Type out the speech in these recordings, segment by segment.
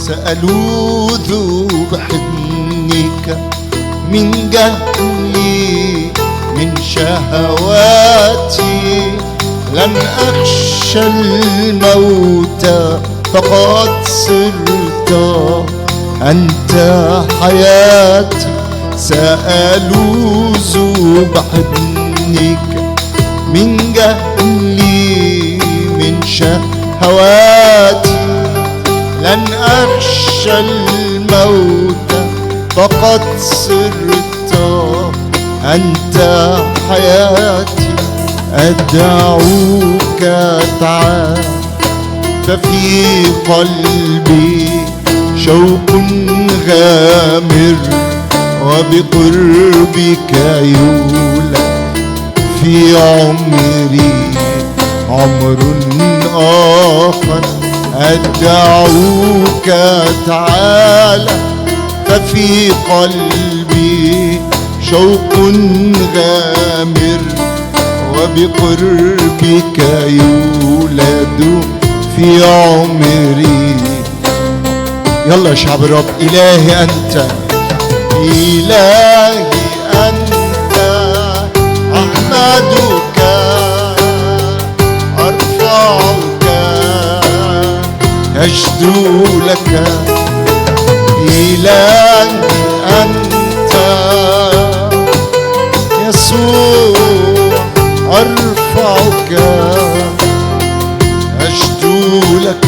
سألوذ بحضنك من جهلي من شهواتي، لن أخشى الموت فقد صرت أنت حياتي. سألوذ بحضنك من جهلي من شهواتي، لن أخشى الموت فقد صرت أنت حياتي. أدعوك تعال ففي قلبي شوق غامر، وبقربك يولد في عمري عمر آخر. أدعوك تعالى ففي قلبي شوق غامر، وبقربك يولد في عمري. يلا يا شعب الرب. إلهي أنت، إلهي أنت، أحمدك أرفعك أشدو لك. إلهي أنت يسوع أرفعك أشدو لك.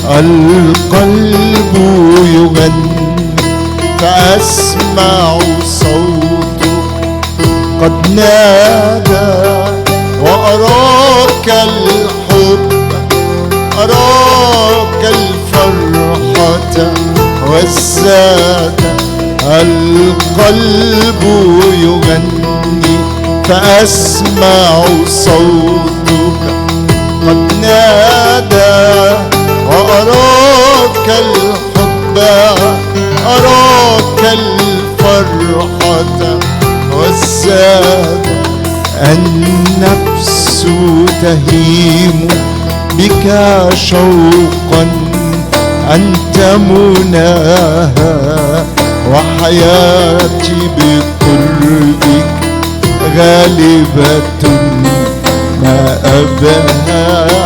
القلب يغني فأسمع صوته قد نادى، وأراك الحب أراك الفرحة والسادة. القلب يغني فأسمع صوتك قد نادى، وأراك الحب أراك الفرحة والسادة. النفس تهيم بك شوقا، أنت مناها وحياتي بقربك غالبة ما أباها.